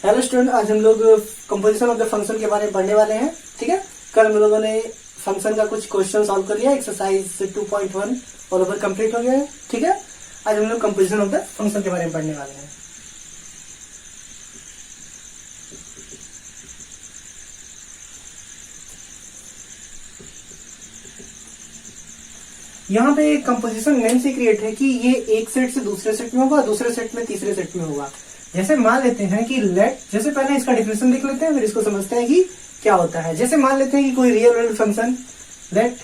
Hello student, आज हम लोग कंपोजिशन ऑफ द फंक्शन के बारे में पढ़ने वाले हैं। ठीक है, कल हम लोगों ने फंक्शन का कुछ क्वेश्चन सॉल्व कर लिया, एक्सरसाइज 2.1 ऑल ओवर कंप्लीट हो गया है। ठीक है, आज हम लोग कंपोजिशन ऑफ द फंक्शन के बारे में पढ़ने वाले हैं। यहाँ पे कंपोजिशन नेम से क्रिएट है कि ये एक सेट से दूसरे सेट में होगा, दूसरे सेट में तीसरे सेट में होगा। जैसे मान लेते हैं कि लेट, जैसे पहले इसका डिफिनेशन देख लेते हैं, फिर इसको समझते हैं कि क्या होता है। जैसे मान लेते हैं कि कोई real world function let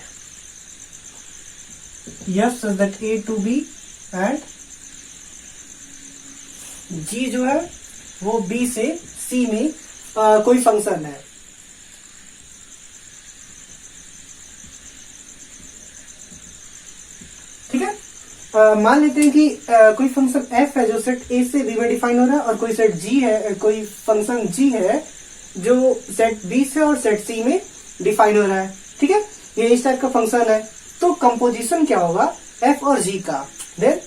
f such that a to b and g जो है वो b से c में कोई फंक्शन है। ठीक है, मान लेते हैं कि कोई फंक्शन f है जो सेट a से b में डिफाइन हो रहा है, और कोई सेट g है, कोई फंक्शन g है जो सेट b से और सेट c में डिफाइन हो रहा है। ठीक है, ये इस टाइप का फंक्शन है। तो कंपोजिशन क्या होगा f और g का? देन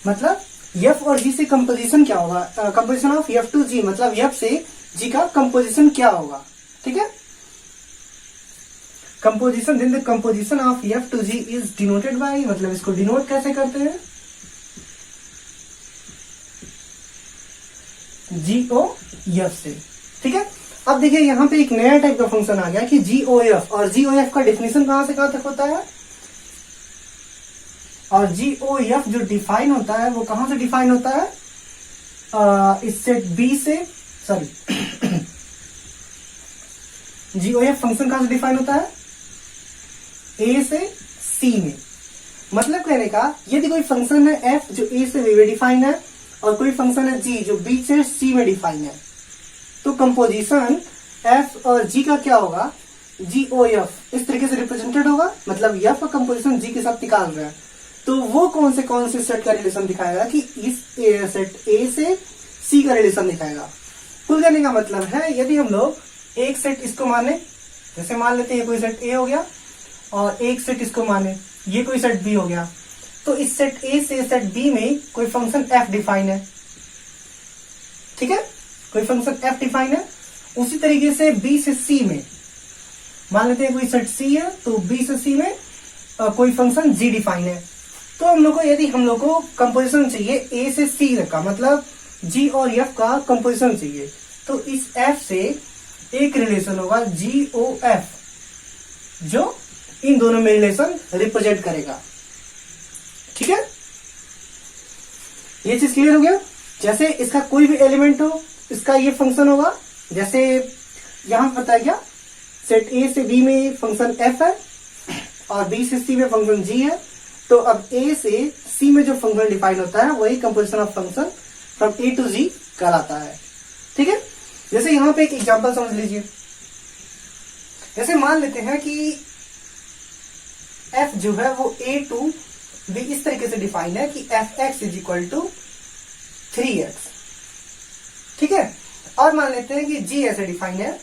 मतलब f और g से कंपोजिशन क्या होगा? Composition of f to g, मतलब f से g का कंपोजिशन क्या होगा? ठीक है, composition, then the composition of f to g is denoted by, मतलब इसको डिनोट कैसे करते हैं? GOF से। ठीक है, अब देखिए यहाँ पे एक नया टाइप का फंक्शन आ गया कि GOF, और GOF का डेफिनेशन कहां से कहां तक होता है? और GOF जो डिफाइन होता है वो कहां से डिफाइन होता है? इस सेट B से, सॉरी GOF फंक्शन कहां से डिफाइन होता है? A से C में। मतलब कहने का, यदि कोई फंक्शन है f जो A से B में डिफाइन है, और कोई फंक्शन है g जो B से C में डिफाइन है, तो कंपोजिशन f और g का क्या होगा? GOF इस तरीके से रिप्रेजेंटेड होगा, मतलब f का कंपोजिशन g के साथ निकाल रहे हैं। तो वो कौन से सेट का रिलेशन दिखाएगा कि इस सेट A से C का रिलेशन दिखाएगा। कुल करने का मतलब है, यदि हम लोग एक सेट इसको माने, जैसे मान लेते हैं कोई सेट A हो गया, और एक सेट इसको माने ये कोई सेट B हो गया, तो इस सेट A से सेट B में कोई फंक्शन f डिफाइन है। ठीक है, कोई फंक्शन f डिफाइन है। उसी तरीके से B से C में मान लेते हैं कोई सेट C है, तो B से C में कोई फंक्शन g डिफाइन है। तो हम लोग को, यदि हम लोग को कंपोजिशन चाहिए A से C का, मतलब G और F का कंपोजिशन चाहिए, तो इस F से एक रिलेशन होगा GOF जो इन दोनों में रिलेशन रिप्रेजेंट करेगा। ठीक है, ये चीज क्लियर हो गया। जैसे इसका कोई भी एलिमेंट हो, इसका ये फंक्शन होगा। जैसे यहां बताया गया सेट A से B में फंक्शन f है, और B से C में फंक्शन g है। तो अब A से C में जो फंक्शन डिफाइन होता है वही composition of function from A to G कहलाता है। ठीक है, जैसे यहां पे एक एग्जांपल समझ लीजिए। जैसे मान लेते हैं कि f जो है वो A टू B इस तरीके से डिफाइन है कि fx is equal to 3x। ठीक है, और मान लेते हैं कि g ऐसे डिफाइन है,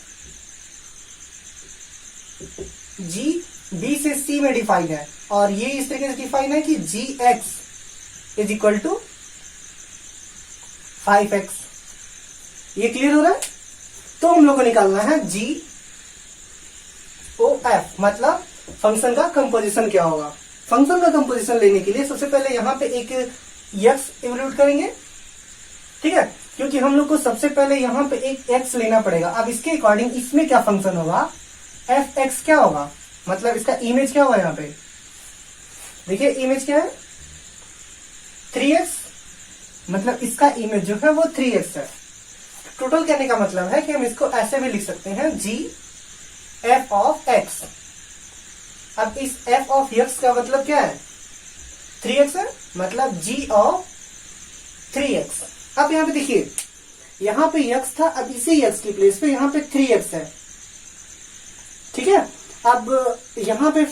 g B से C में डिफाइन है, और ये इस तरीके से डिफाइन है कि gx is equal to 5x। ये क्लियर हो रहा है? तो हम लोग को निकालना है GOF, मतलब फंक्शन का कंपोजिशन क्या होगा। फंक्शन का कंपोजिशन लेने के लिए सबसे पहले यहां पे एक x इवोल्यूट करेंगे। ठीक है, क्योंकि हम लोग को सबसे पहले यहां पे एक x लेना पड़ेगा। अब इसके अकॉर्डिंग इसमें क्या फंक्शन होगा? fx क्या होगा, मतलब इसका इमेज क्या होगा? यहाँ पे देखिए इमेज क्या है? 3x, मतलब इसका इमेज जो है वो 3x है। टोटल कहने का मतलब है कि हम इसको ऐसे भी लिख सकते हैं GF ऑफ x। अब इस f ऑफ x का मतलब क्या है? 3x है, मतलब g ऑफ 3x। अब यहाँ पे देखिए, यहाँ पे x था, अब इसी x की प्लेस पे यहाँ पे 3x है। ठीक है, अब यहाँ पे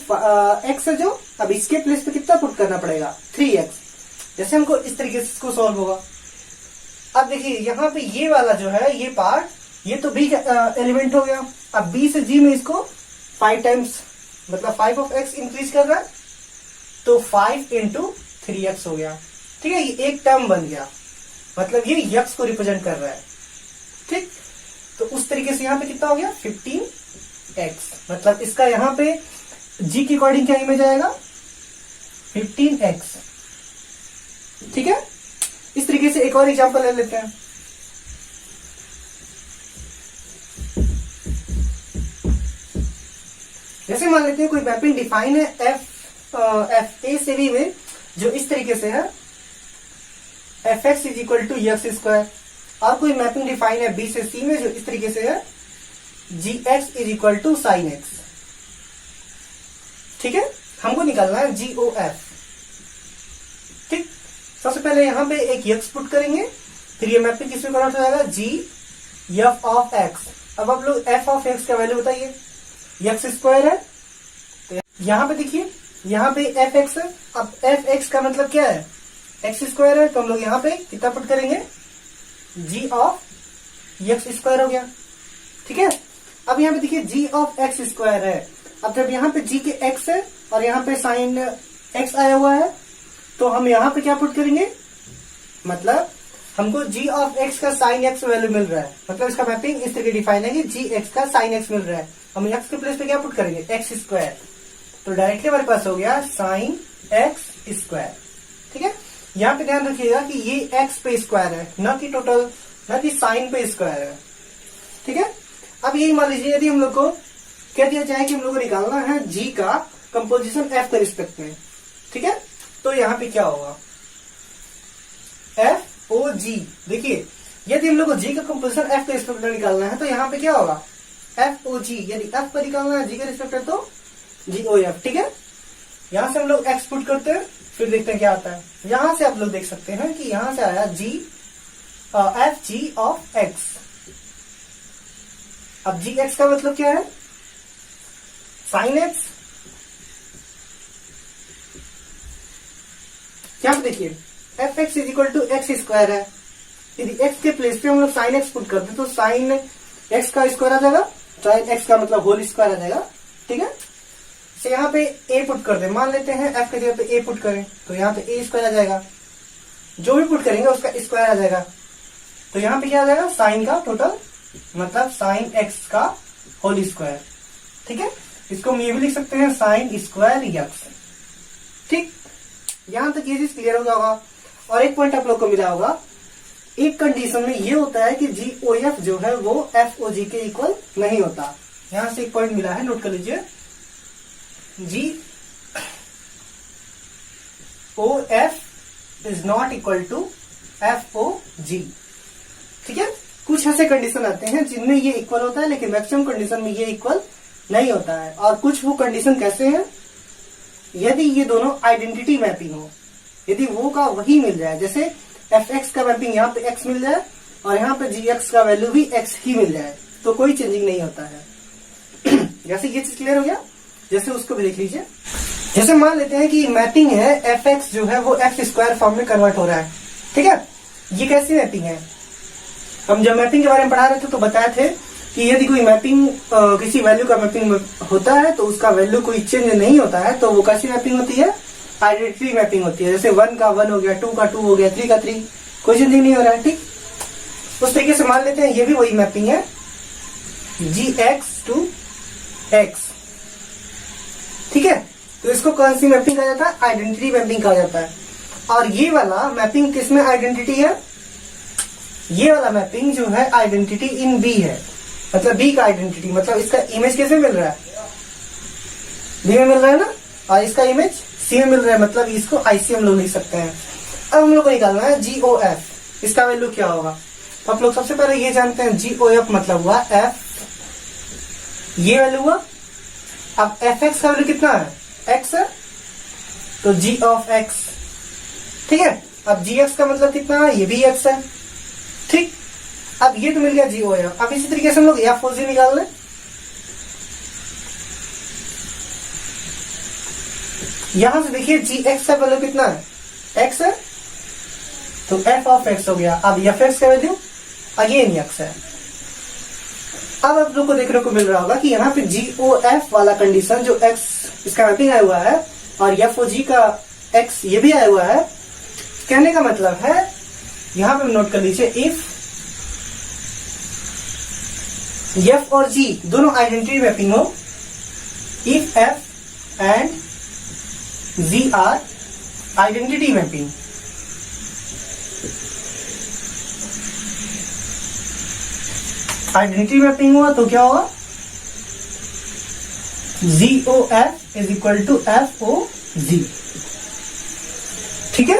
x है जो, अब इसके प्लेस पे कितना पुट करना पड़ेगा? 3x। जैसे हमको इस तरीके से इसको सॉल्व होगा। अब देखिए यहाँ पे ये वाला जो है ये पार्ट, ये तो बी का एलिमेंट हो गया। अब बी से जी में इसको 5 टाइम्स मतलब 5 ऑफ एक्स इंक्रीज कर रहा है, तो 5 इंटू 3x हो गया। ठीक है, ये एक टर्म बन गया, मतलब ये यक्स को रिप्रेजेंट कर रहा है। ठीक, तो उस तरीके से यहाँ पे कितना हो गया 15x, मतलब इसका यहाँ पे जी के अकॉर्डिंग क्या इमेज आएगा 15x। ठीक है, इस तरीके से एक और एग्जांपल ले लेते हैं। जैसे मान लेते हैं कोई मैपिंग डिफाइन है एफ ए से बी में, जो इस तरीके से है F X is equal to X square, और कोई मैपिंग डिफाइन है बी से सी में जो इस तरीके से है जी x is equal to sine x. ठीक है, हमको निकालना है जी ओ एफ। ठीक, सबसे पहले यहां पे एक एक्स पुट करेंगे, फिर ये मैपिंग किसमें कन्वर्ट हो जाएगा जी एफ ऑफ एक्स। अब आप लोग एफ ऑफ एक्स का वैल्यू बताइए, एक्स स्क्वायर है, तो यहां पे देखिए यहां पे एफ एक्स है। अब एफ एक्स का मतलब क्या है एक्स स्क्वायर है, तो हम लोग यहाँ पे कितना पुट करेंगे जी ऑफ एक्स स्क्वायर हो गया। ठीक है, अब यहाँ पे देखिए जी ऑफ एक्स स्क्वायर है। अब जब यहाँ पे जी के एक्स है और यहाँ पे साइन एक्स आया हुआ है, तो हम यहाँ पे क्या पुट करेंगे, मतलब हमको जी ऑफ एक्स का साइन एक्स वैल्यू मिल रहा है, मतलब इसका मैपिंग इस तरीके डिफाइन है कि जी एक्स का साइन एक्स मिल रहा है। हम एक्स के प्लेस पे क्या पुट करेंगे एक्स स्क्वायर, तो डायरेक्टली हमारे पास हो गया साइन एक्स स्क्वायर। ठीक है, यहाँ पे ध्यान रखिएगा कि ये एक्स पे स्क्वायर है, न कि टोटल, न कि साइन पे स्क्वायर है। ठीक है, अब यही मान लीजिए यदि हम लोग को कह दिया जाए कि हम लोग को निकालना है जी का कंपोजिशन एफ के रिस्पेक्ट में। ठीक है, तो यहाँ पे क्या होगा एफ ओ जी। देखिए यदि हम लोग को जी का कंपोजिशन एफ के रिस्पेक्ट में निकालना है, तो यहाँ पे क्या होगा एफ ओ जी। यदि एफ पर निकालना है जी के रिस्पेक्ट में तो जी ओ एफ। ठीक है, यहां से हम लोग एक्स पुट करते हैं, फिर देखते हैं क्या आता है। यहां से आप लोग देख सकते हैं कि यहां से आया जी एफ जी ऑफ एक्स। अब जी एक्स का मतलब क्या है साइन एक्स। यहां पे देखिए F X is equal to X square है, यदि एक्स के प्लेस पे हम लोग साइन एक्स पुट करते तो साइन एक्स का स्क्वायर आ जाएगा, साइन एक्स का मतलब होल स्क्वायर आ जाएगा। ठीक है, तो यहाँ पे ए पुट कर दे, मान लेते हैं एफ के जगह पे ए पुट करें तो यहाँ पे ए स्क्वायर आ जाएगा, जो भी पुट करेंगे उसका स्क्वायर आ जाएगा। तो यहाँ पे क्या आ जाएगा साइन का टोटल मतलब साइन एक्स का होल स्क्वायर। ठीक है, इसको हम ये भी लिख सकते हैं साइन स्क्वायर एक्स। ठीक, यहां तक ये चीज क्लियर हो गया होगा। और एक पॉइंट आप लोग को मिला होगा, एक कंडीशन में ये होता है कि जी ओ एफ जो है वो एफ ओ जी के इक्वल नहीं होता। यहां से एक पॉइंट मिला है, नोट कर लीजिए, g o f is not equal to f O g. ठीक है, कुछ ऐसे कंडीशन आते हैं जिनमें ये इक्वल होता है, लेकिन मैक्सिमम कंडीशन में ये इक्वल नहीं होता है। और कुछ वो कंडीशन कैसे हैं, यदि ये दोनों आइडेंटिटी मैपिंग हो, यदि वो का वही मिल जाए, जैसे एफ एक्स का मैपिंग यहाँ पे एक्स मिल जाए और यहाँ पे जी एक्स का वैल्यू भी एक्स ही मिल जाए, तो कोई चेंजिंग नहीं होता है। जैसे ये चीज क्लियर हो गया, जैसे उसको भी देख लीजिए। जैसे मान लेते हैं कि मैपिंग है एफ एक्स जो है वो एक्स स्क्वायर फॉर्म में कन्वर्ट हो रहा है। ठीक है, ये कैसी मैपिंग है, हम जब मैपिंग के बारे में पढ़ा रहे थे तो बताए थे कि यदि कोई मैपिंग किसी वैल्यू का मैपिंग होता है तो उसका वैल्यू कोई चेंज नहीं होता है, तो वो कैसी मैपिंग होती है आइडेंटिटी मैपिंग होती है। जैसे 1 का 1 हो गया, 2 का 2 हो गया, 3 का 3, कोई चेंजिंग नहीं हो रहा है। ठीक, उस तरीके से मान लेते हैं ये भी वही मैपिंग है जी एक्स टू एक्स। ठीक है, तो इसको कौन सी मैपिंग कहा जाता है आइडेंटिटी मैपिंग कहा जाता है। और ये वाला मैपिंग किसमें आइडेंटिटी है, ये वाला मैपिंग जो है आइडेंटिटी इन बी है, मतलब बी का आइडेंटिटी, मतलब इसका इमेज कैसे मिल रहा है बी में मिल रहा है ना, और इसका इमेज सी में मिल रहा है, मतलब इसको आईसी हम लोग लिख सकते हैं। अब हम लोग को निकालना है जी ओ एफ, इसका वैल्यू क्या होगा। तो आप लोग सबसे पहले ये जानते हैं जी ओ एफ मतलब हुआ एफ, ये वैल्यू हुआ। अब एफ एक्स का वैल्यू कितना है एक्स है, तो जी ऑफ एक्स। ठीक है, अब जी एक्स का मतलब कितना है, ये भी एक्स है। ठीक, अब ये तो मिल गया जी ओ एफ। अब इसी तरीके से हम लोग एफ ओ जी निकाल लें। यहां से देखिए जी एक्स का वैल्यू कितना है एक्स है, तो एफ ऑफ एक्स हो गया। अब एफ एक्स का वैल्यू अगेन एक्स है। अब आप लोग को देखने को मिल रहा होगा कि यहाँ पे जी ओ एफ वाला कंडीशन जो एक्स इसका मैपिंग आया हुआ है और एफ ओ जी का एक्स ये भी आया हुआ है। कहने का मतलब है यहां पे नोट कर लीजिए, इफ एफ और जी दोनों आइडेंटिटी मैपिंग हो, if f and g are identity mapping, identity mapping हुआ तो क्या होगा, g o f is equal to f O g. ठीक है,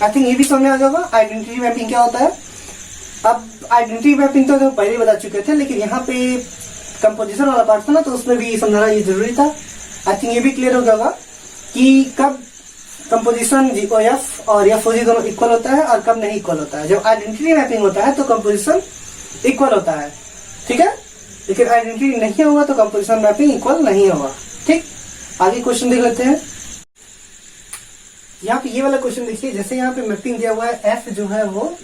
आई थिंक ये भी समझ में आ जाएगा आइडेंटिटी मैपिंग क्या होता है। अब आइडेंटिटी मैपिंग तो पहले बता चुके थे, लेकिन यहाँ पे कंपोजिशन वाला पार्ट था ना, तो उसमें भी समझाना ये जरूरी था। आई थिंक ये भी क्लियर हो जाएगा कि कब कंपोजिशन जीओएफ और एफओजी दोनों इक्वल होता है और कब नहीं इक्वल होता है। जब आइडेंटिटी मैपिंग होता है तो कंपोजिशन इक्वल होता है, ठीक है, लेकिन आइडेंटिटी नहीं होगा तो कंपोजिशन मैपिंग इक्वल नहीं होगा। ठीक, आगे क्वेश्चन देख लेते हैं। यहाँ पे ये वाला क्वेश्चन देखिए, जैसे यहाँ पे मैपिंग दिया हुआ है एफ जो है वो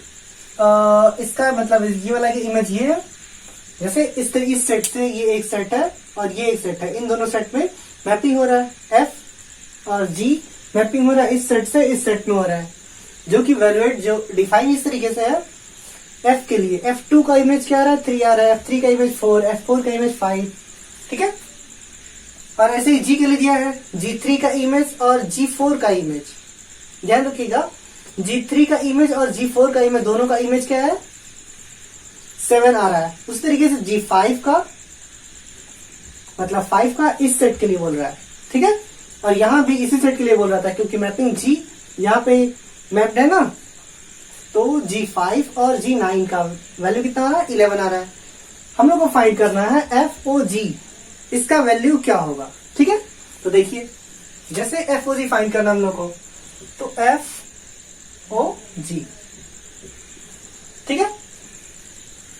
इसका मतलब ये वाला की इमेज ये है, जैसे इस सेट से ये एक सेट है और ये एक सेट है, इन दोनों सेट में मैपिंग हो रहा है। एफ और जी मैपिंग हो रहा है इस सेट से इस सेट में हो रहा है, जो कि वैल्यूएट जो डिफाइन इस तरीके से है। एफ के लिए F2 का इमेज क्या आ रहा है 3 आ रहा है, F3 का इमेज 4, F4 का इमेज 5, ठीक है। और ऐसे ही G के लिए दिया है G3 का इमेज और G4 का इमेज। ध्यान रखिएगा, G3 का इमेज और G4 का इमेज दोनों का इमेज क्या है 7 आ रहा है। उस तरीके से G5 का मतलब 5 का इस सेट के लिए बोल रहा है, ठीक है। और यहां भी इसी सेट के लिए बोल रहा था क्योंकि मैपिंग G यहाँ पे मैप्ड है ना, तो G5 और G9 का वैल्यू कितना आ रहा है 11 आ रहा है। हम लोग को फाइंड करना है FOG, इसका वैल्यू क्या होगा, ठीक है। तो देखिए जैसे FOG फाइंड करना हम लोग को, तो FOG, ठीक है।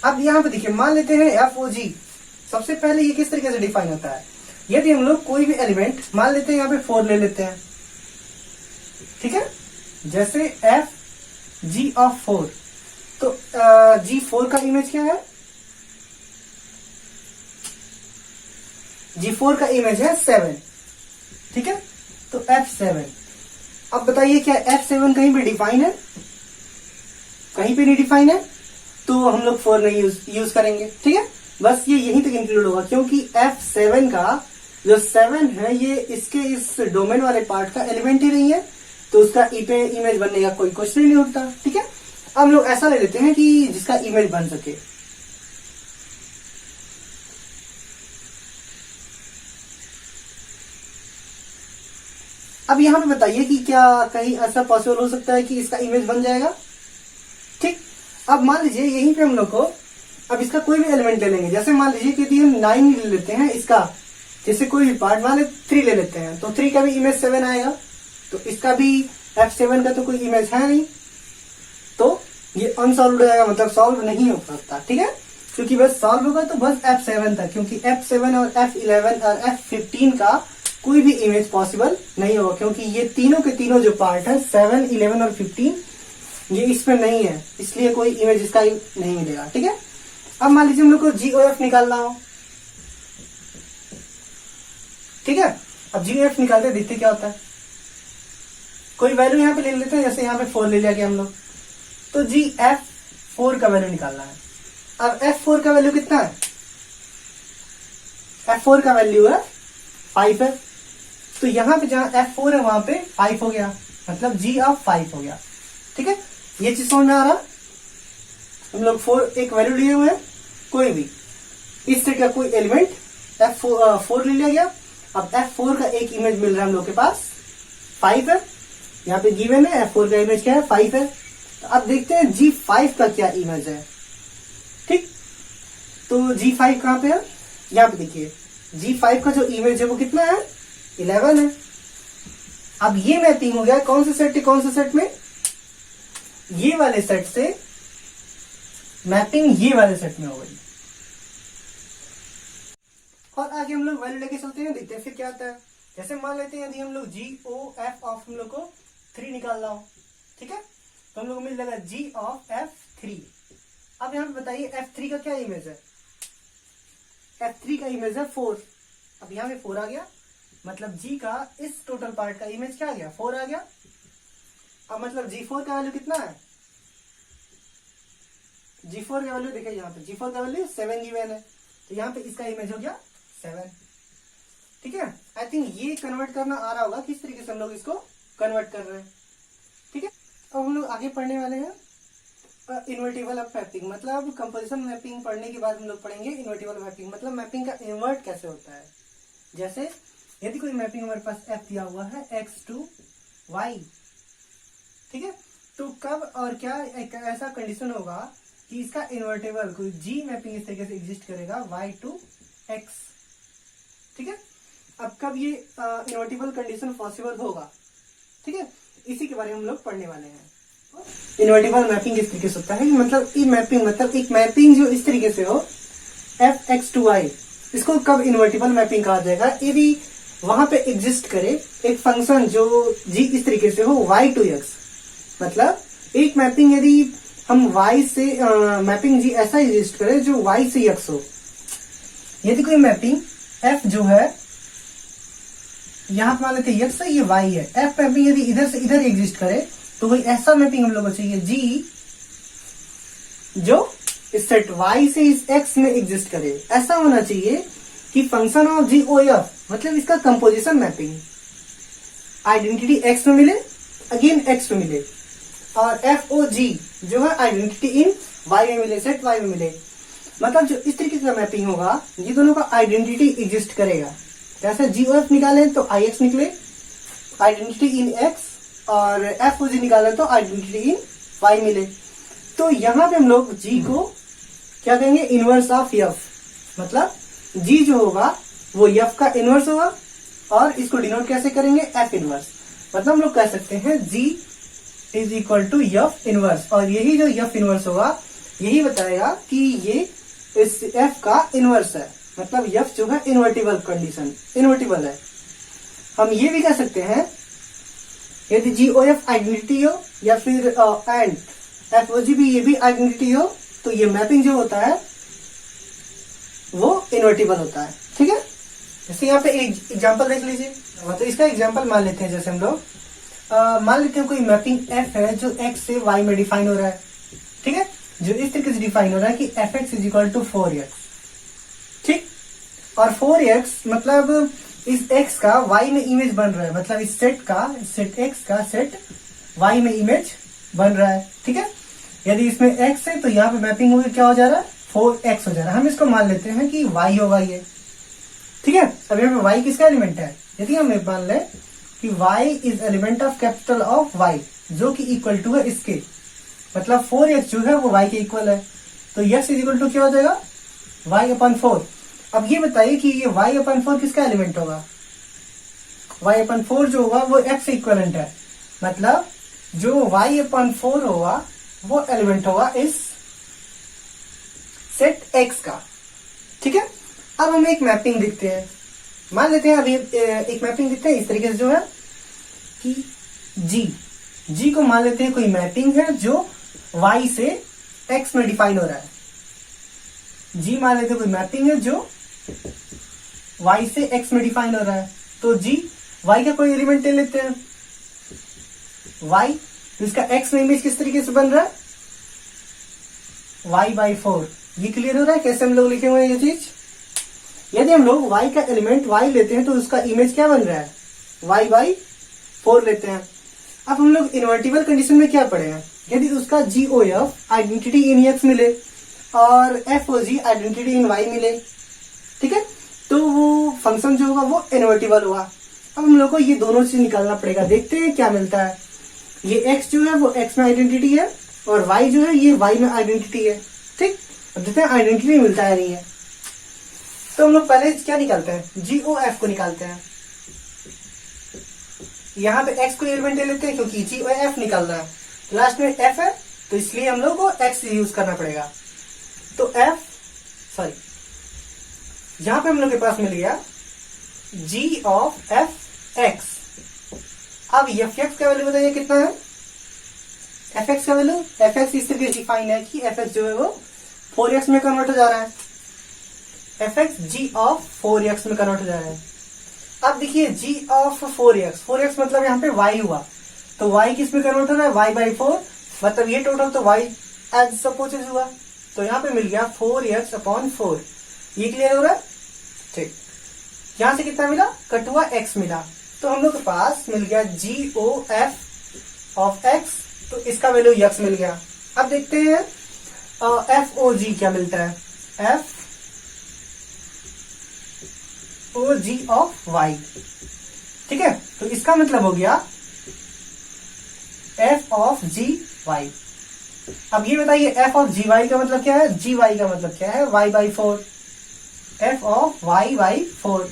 अब यहां पे देखिए मान लेते हैं FOG, सबसे पहले ये किस तरीके से डिफाइन होता है। यदि हम लोग कोई भी एलिमेंट मान लेते हैं, यहाँ पे 4 ले लेते हैं, ठीक है, जैसे G ऑफ 4, तो G4 का इमेज क्या है, G4 का इमेज है 7, ठीक है। तो F7, अब बताइए क्या F7 कहीं पे डिफाइन है, कहीं पे नहीं डिफाइन है, तो हम लोग 4 नहीं यूज करेंगे, ठीक है। बस ये यहीं तक इंक्लूड होगा क्योंकि F7 का जो 7 है ये इसके इस डोमेन वाले पार्ट का एलिमेंट ही नहीं है, तो उसका ई पे इमेज बनने का कोई क्वेश्चन ही नहीं उठता, ठीक है। अब हम लोग ऐसा ले लेते हैं कि जिसका इमेज बन सके। अब यहां पे बताइए कि क्या कहीं ऐसा पॉसिबल हो सकता है कि इसका इमेज बन जाएगा, ठीक। अब मान लीजिए यहीं पे हम लोग को अब इसका कोई भी एलिमेंट ले लेंगे, जैसे मान लीजिए कि हम 9 ले लेते हैं, इसका जैसे कोई भी पार्ट मान 3 ले लेते हैं, तो 3 का भी इमेज 7 आएगा, तो इसका भी F7 का तो कोई इमेज है नहीं, तो ये अनसॉल्व हो जाएगा, मतलब सॉल्व नहीं हो सकता, ठीक है। क्योंकि बस सॉल्व होगा तो बस F7 तक, क्योंकि F7 और F11 और F15 का कोई भी इमेज पॉसिबल नहीं होगा, क्योंकि ये तीनों के तीनों जो पार्ट है 7, 11 और 15 ये इसमें नहीं है, इसलिए कोई इमेज इसका नहीं मिलेगा, ठीक है। अब मान लीजिए हम लोग को GOF निकालना हो, ठीक है। अब GOF निकालते देखते क्या होता है, कोई वैल्यू यहाँ पे ले लेते हैं, जैसे यहाँ पे 4 ले लिया गया हम लोग, तो F4 का वैल्यू निकालना है। अब F4 का वैल्यू कितना है, F4 का वैल्यू है 5 है, तो यहाँ पे जहां F4 है वहां पे 5 हो गया, मतलब G ऑफ 5 हो गया, ठीक है। ये चीज समझ में आ रहा, हम लोग 4 एक वैल्यू लिए हुए हैं, कोई भी इस सेट का कोई एलिमेंट F4 ले लिया गया। अब F4 का एक इमेज मिल रहा है हम लोग के पास 5 है, यहाँ पे गिवन है F4 का इमेज क्या है 5 है। तो अब देखते हैं G5 का क्या इमेज है, ठीक। तो G5 कहां पे है, यहाँ पे देखिए G5 का जो इमेज है वो कितना है 11 है। अब ये मैपिंग हो गया कौन से सेट के कौन से सेट में, ये वाले सेट से मैपिंग ये वाले सेट में हो गई। और आगे हम लोग वैल्यू लेके चलते हैं, देखते हैं फिर क्या आता है। जैसे मान लेते हैं यदि हम लोग GOF ऑफ हम लोग को 3 निकालना हो, ठीक है, तो हम लोग को मिल जाएगा जी ऑफ F3। अब यहाँ पे बताइए F3 का क्या इमेज है? F3 का इमेज है 4। अब यहाँ पे 4 आ गया, मतलब G का इस टोटल पार्ट का इमेज क्या आ गया? 4 आ गया। अब मतलब G4 का वैल्यू कितना है? G4 का वैल्यू देखिए, यहाँ पे G4 का वैल्यू 7 गिवन है, तो यहाँ पे इसका इमेज हो गया 7। ठीक है, आई थिंक ये कन्वर्ट करना आ रहा होगा किस तरीके से हम लोग इसको कन्वर्ट कर रहे हैं। ठीक है, अब हम लोग आगे पढ़ने वाले हैं इन्वर्टिबल मैपिंग, मतलब कंपोजिशन मैपिंग पढ़ने के बाद हम लोग पढ़ेंगे इन्वर्टिबल मैपिंग, मतलब मैपिंग का इन्वर्ट कैसे होता है। जैसे यदि कोई मैपिंग हमारे पास F दिया हुआ है X to Y, ठीक है, तो कब और क्या एक ऐसा कंडीशन होगा कि इसका इन्वर्टेबल कोई G मैपिंग इस तरीके से एग्जिस्ट करेगा Y to X। ठीक है, अब कब ये इन्वर्टिबल कंडीशन पॉसिबल होगा, ठीक है, इसी के बारे में हम लोग पढ़ने वाले हैं। इन्वर्टिबल मैपिंग किस तरीके से होता है, मतलब ई मैपिंग, मतलब एक मैपिंग जो इस तरीके से हो F(x) to y, इसको कब इन्वर्टिबल मैपिंग कहा जाएगा? यदि वहां पे एग्जिस्ट करे एक फंक्शन जो G इस तरीके से हो Y to X, मतलब एक मैपिंग यदि हम Y से मैपिंग G ऐसा एग्जिस्ट करे जो Y से X हो। यदि कोई मैपिंग F जो है यहाँ पे मान लेते X है, ये Y है, F मैपिंग यदि इधर से इधर एग्जिस्ट करे तो कोई ऐसा मैपिंग हम लोग को चाहिए G जो इस सेट Y से इस X में एग्जिस्ट करे। ऐसा होना चाहिए कि function of G O F, मतलब इसका कंपोजिशन मैपिंग आइडेंटिटी X में मिले, अगेन X में मिले, और F O G जो है आइडेंटिटी इन Y में मिले, सेट Y में मिले। मतलब जो इस तरीके का मैपिंग होगा ये दोनों का आइडेंटिटी एग्जिस्ट करेगा। जैसे G O F निकाले तो I X निकले, आइडेंटिटी इन X, और F O G निकाले तो आइडेंटिटी इन Y मिले। तो यहाँ पे हम लोग G को क्या कहेंगे? इनवर्स ऑफ F, मतलब G जो होगा वो F का इनवर्स होगा, और इसको डिनोट कैसे करेंगे? F inverse. मतलब हम लोग कह सकते हैं G is equal to F inverse, और यही जो F इनवर्स होगा यही बताएगा कि ये इस F का इनवर्स है, मतलब F जो है इन्वर्टिबल कंडीशन, इन्वर्टिबल है। हम ये भी कह सकते हैं यदि G O F आइडेंटिटी हो या फिर एंड F O G भी ये भी आइडेंटिटी हो, तो ये मैपिंग जो होता है वो इन्वर्टिबल होता है। ठीक है, जैसे यहाँ पे एक एग्जांपल देख लीजिए, तो इसका एग्जांपल मान लेते हैं। जैसे हम लोग मान लेते हैं कोई मैपिंग F है जो X से Y में डिफाइन हो रहा है, ठीक है, जो इस तरीके से डिफाइन हो रहा है कि Fx is equal to 4x, ठीक, और 4x मतलब इस x का y में इमेज बन रहा है, मतलब इस सेट x का सेट y में इमेज बन रहा है। ठीक है, यदि इसमें x है तो यहाँ पे मैपिंग होगी, क्या हो जा रहा है? 4x हो जा रहा है। हम इसको मान लेते हैं कि y होगा ये। ठीक है, अब यहाँ पे y किसका एलिमेंट है? यदि हम मान लें कि y is element of capital of y, जो कि इक्वल टू है इसके, मतलब 4x जो है वो y के इक्वल है, तो x इज इक्वल टू क्या हो जाएगा? y/4। अब ये बताइए कि ये y/4 किसका एलिमेंट होगा? y/4 जो होगा वो x से इक्वलेंट है, मतलब जो y/4 होगा वो एलिमेंट होगा इस सेट x का। ठीक है, अब हम एक मैपिंग देखते हैं, मान लेते हैं अभी एक मैपिंग देखते हैं इस तरीके से, जो है कि G को मान लेते हैं कोई मैपिंग है जो y से x में डिफाइन हो रहा है। G मान लेते हैं कोई मैपिंग है जो y से x में डिफाइन हो रहा है, तो G y का कोई एलिमेंट ले लेते हैं y, तो इसका x में इमेज किस तरीके से बन रहा है? y/4। ये क्लियर हो रहा है कैसे हम लोग लिखे हुए हैं ये चीज? यदि हम लोग y का एलिमेंट y लेते हैं तो उसका इमेज क्या बन रहा है? y/4 लेते हैं। अब हम लोग इन्वर्टिबल कंडीशन में क्या पढ़े हैं? यदि उसका G O F identity in x मिले और F O G identity in y मिले, ठीक है, तो वो फंक्शन जो होगा वो इन्वर्टिबल होगा। अब हम लोग को ये दोनों चीज निकालना पड़ेगा, देखते हैं क्या मिलता है। ये x जो है वो x में आइडेंटिटी है और y जो है ये y में आइडेंटिटी है। ठीक, अब देखते हैं आइडेंटिटी मिलता है नहीं है, तो हम लोग पहले क्या निकालते हैं? G O F को निकालते हैं। यहाँ पे x को एलिमेंट ले लेते हैं क्योंकि G O F निकालना है, लास्ट में f है तो इसलिए हम लोग को x यूज करना पड़ेगा। तो यहाँ पे हम लोग के पास मिल गया G of F(x). अब Fx का वैल्यू बताइए कितना है? एफ एक्स का वैल्यू, एफ एक्स इस तरीके से डिफाइन है कि एफ एक्स जो है वो 4x में कन्वर्ट हो जा रहा है, F x ji of 4x में कन्वर्ट हो जा रहा है। अब देखिए जी ऑफ 4x, 4x मतलब यहाँ पे y हुआ, तो y किस में कन्वर्ट हो रहा है, y बाई 4, मतलब ये टोटल तो y एज सपोजेज हुआ, तो यहाँ पे मिल गया 4x अपॉन 4। ये क्लियर हो रहा है? ठीक, यहां से कितना मिला, कट हुआ x मिला, तो हम लोग के पास मिल गया जी ओ एफ ऑफ x, तो इसका वैल्यू x मिल गया। अब देखते हैं एफ ओ जी क्या मिलता है, F O ji of y, ठीक है, तो इसका मतलब हो गया एफ ऑफ जी वाई। अब ये बताइए एफ ऑफ जी वाई का मतलब क्या है, जी वाई का मतलब क्या है, y by 4, F of y by 4।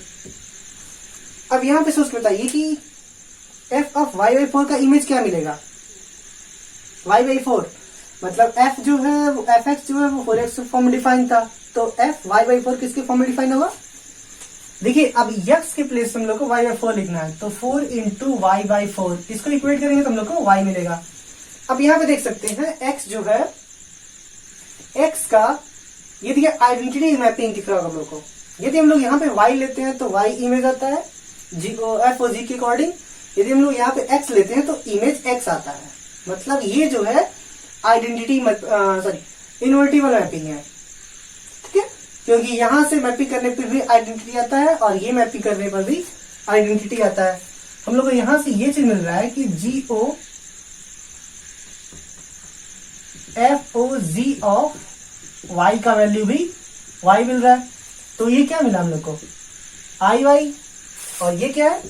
अब यहां पे सोच के बताइए कि एफ ऑफ y बाई 4 का इमेज क्या मिलेगा, y बाई 4, मतलब f जो है वो एफ एक्स जो है वो 4x फॉर्म में डिफाइन था, तो f y बाई 4 किसके फॉर्म में डिफाइन होगा। देखिए अब x के प्लेस हम लोग को y बाई 4 लिखना है, तो 4 इंटू वाई बाई 4, इसको इक्वेट करेंगे तो हम लोग को y मिलेगा। अब यहाँ पे देख सकते हैं x जो है, x का ये देखिए आइडेंटिटी मैपिंग दिख रहा होगा हम लोग को, यदि हम लोग यहाँ पे y लेते हैं तो y इमेज आता है एफ ओ जी के अकॉर्डिंग, यदि हम लोग यहाँ पे x लेते हैं तो इमेज x आता है, मतलब ये जो है आइडेंटिटी सॉरी इन्वर्टिबल मैपिंग है, ठीक है, क्योंकि यहां से मैपिंग करने पर भी आइडेंटिटी आता है और ये मैपिंग करने पर भी आइडेंटिटी आता है। हम लोग को यहां से ये चीज मिल रहा है कि g o f O ji of y का वैल्यू भी वाई मिल रहा है, तो ये क्या मिला हम लोग को, आई वाई, और ये क्या है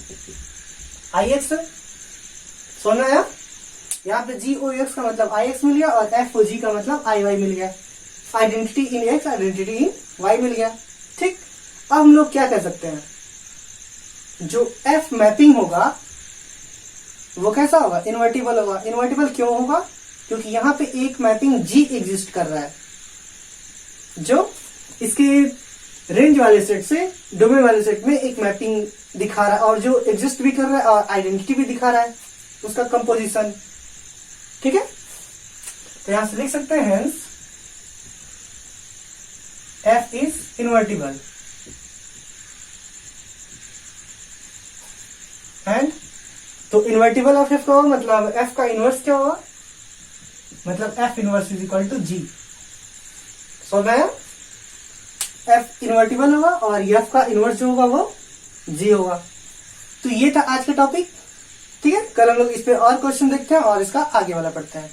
आई एक्स। सोना है यहाँ पे जी ओ एक्स का मतलब आई एक्स मिल गया और एफ ओ जी का मतलब आई वाई मिल गया, identity in x identity in y मिल गया। ठीक, अब हम लोग क्या कर सकते हैं, जो एफ मैपिंग होगा वो कैसा होगा, इन्वर्टिबल होगा। इन्वर्टिबल क्यों होगा, क्योंकि यहाँ पे एक मैपिंग जी एग्जिस्ट कर रहा है जो इसके रेंज वाले सेट से डोमेन वाले सेट में एक मैपिंग दिखा रहा है, और जो एग्जिस्ट भी कर रहा है और आइडेंटिटी भी दिखा रहा है उसका कंपोजिशन, ठीक है। तो यहां से लिख सकते हैं hence f is invertible and, तो इन्वर्टिबल ऑफ एफ का होगा मतलब एफ का इनवर्स क्या होगा, मतलब f inverse is equal to g. So गया, एफ इन्वर्टिबल होगा और एफ का इनवर्स जो होगा वो जी होगा। तो ये था आज का टॉपिक, ठीक है। कल हम लोग इस पे और क्वेश्चन देखते हैं और इसका आगे वाला पढ़ते हैं।